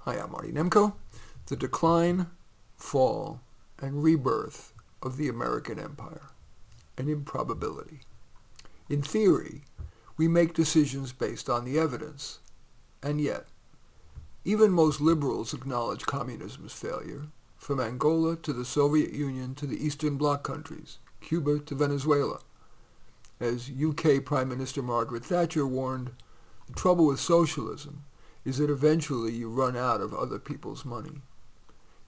Hi, I'm Marty Nemko. The decline, fall, and rebirth of the American empire. An improbability. In theory, we make decisions based on the evidence. And yet, even most liberals acknowledge communism's failure, from Angola to the Soviet Union to the Eastern Bloc countries, Cuba to Venezuela. As UK Prime Minister Margaret Thatcher warned, the trouble with socialism is that eventually you run out of other people's money.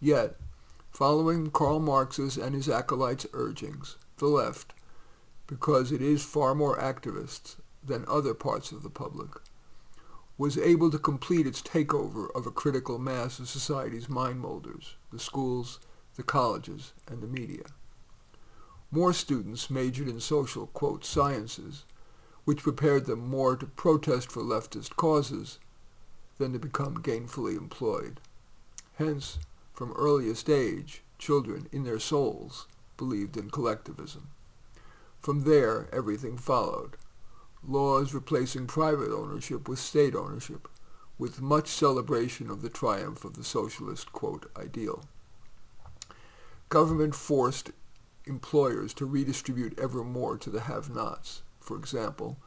Yet, following Karl Marx's and his acolytes' urgings, the left, because it is far more activist than other parts of the public, was able to complete its takeover of a critical mass of society's mind molders, the schools, the colleges, and the media. More students majored in social, quote, sciences, which prepared them more to protest for leftist causes than to become gainfully employed. Hence, from earliest age, children, in their souls, believed in collectivism. From there, everything followed. Laws replacing private ownership with state ownership, with much celebration of the triumph of the socialist, quote, ideal. Government forced employers to redistribute ever more to the have-nots. For example,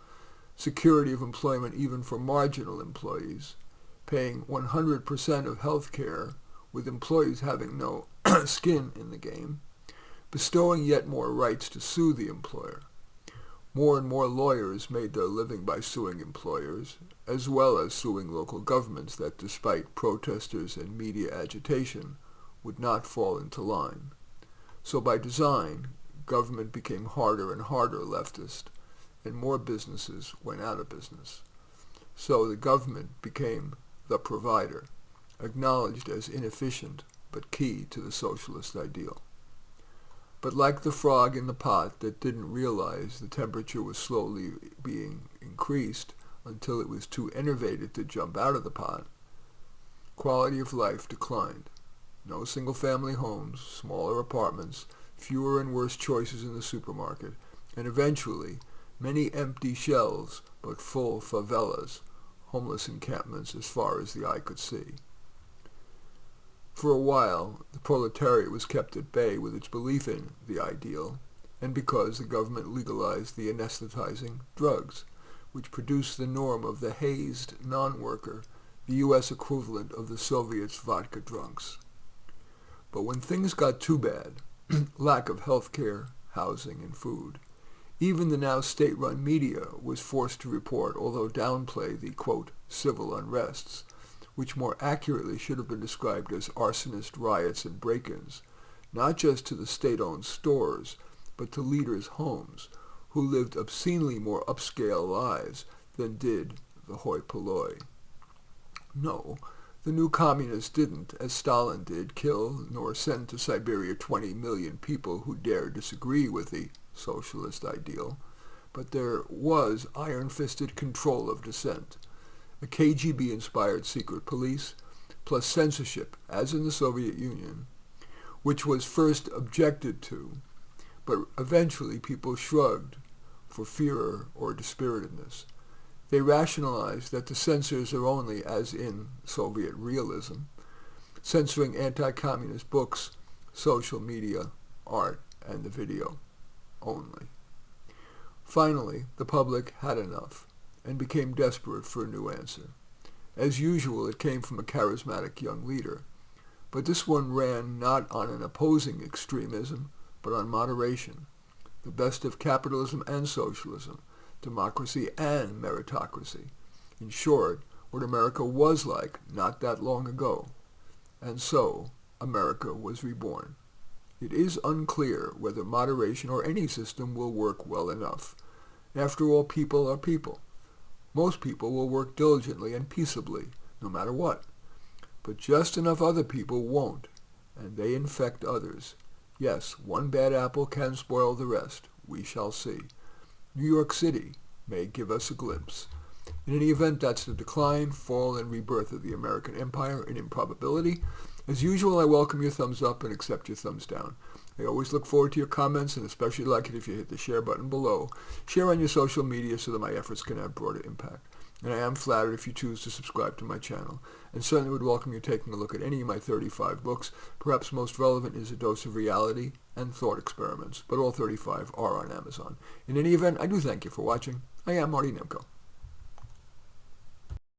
security of employment even for marginal employees, paying 100% of health care, with employees having no skin in the game, bestowing yet more rights to sue the employer. More and more lawyers made their living by suing employers, as well as suing local governments that, despite protesters and media agitation, would not fall into line. So by design, government became harder and harder leftist, and more businesses went out of business. So the government became the provider, acknowledged as inefficient but key to the socialist ideal. But like the frog in the pot that didn't realize the temperature was slowly being increased until it was too enervated to jump out of the pot, quality of life declined. No single-family homes, smaller apartments, fewer and worse choices in the supermarket, and eventually many empty shelves but full favelas, homeless encampments as far as the eye could see. For a while, the proletariat was kept at bay with its belief in the ideal, and because the government legalized the anesthetizing drugs, which produced the norm of the hazed non-worker, the U.S. equivalent of the Soviets' vodka drunks. But when things got too bad, lack of health care, housing, and food, even the now state-run media was forced to report, although downplay, the, quote, civil unrests, which more accurately should have been described as arsonist riots and break-ins, not just to the state-owned stores, but to leaders' homes, who lived obscenely more upscale lives than did the hoi polloi. No, the new communists didn't, as Stalin did, kill nor send to Siberia 20 million people who dared disagree with the socialist ideal, but there was iron-fisted control of dissent, a KGB-inspired secret police, plus censorship, as in the Soviet Union, which was first objected to, but eventually people shrugged for fear or dispiritedness. They rationalized that the censors are only, as in Soviet realism, censoring anti-communist books, social media, art, and the video only. Finally, the public had enough and became desperate for a new answer. As usual, it came from a charismatic young leader, but this one ran not on an opposing extremism, but on moderation, the best of capitalism and socialism, democracy and meritocracy. In short, what America was like not that long ago. And so, America was reborn. It is unclear whether moderation or any system will work well enough. After all, people are people. Most people will work diligently and peaceably, no matter what. But just enough other people won't, and they infect others. Yes, one bad apple can spoil the rest. We shall see. New York City may give us a glimpse. In any event, that's the decline, fall, and rebirth of the American empire in improbability. As usual, I welcome your thumbs up and accept your thumbs down. I always look forward to your comments, and especially like it if you hit the share button below. Share on your social media so that my efforts can have broader impact. and I am flattered if you choose to subscribe to my channel, and certainly would welcome you taking a look at any of my 35 books. Perhaps most relevant is A Dose of Reality and Thought Experiments, but all 35 are on Amazon. In any event, I do thank you for watching. I am Marty Nemko.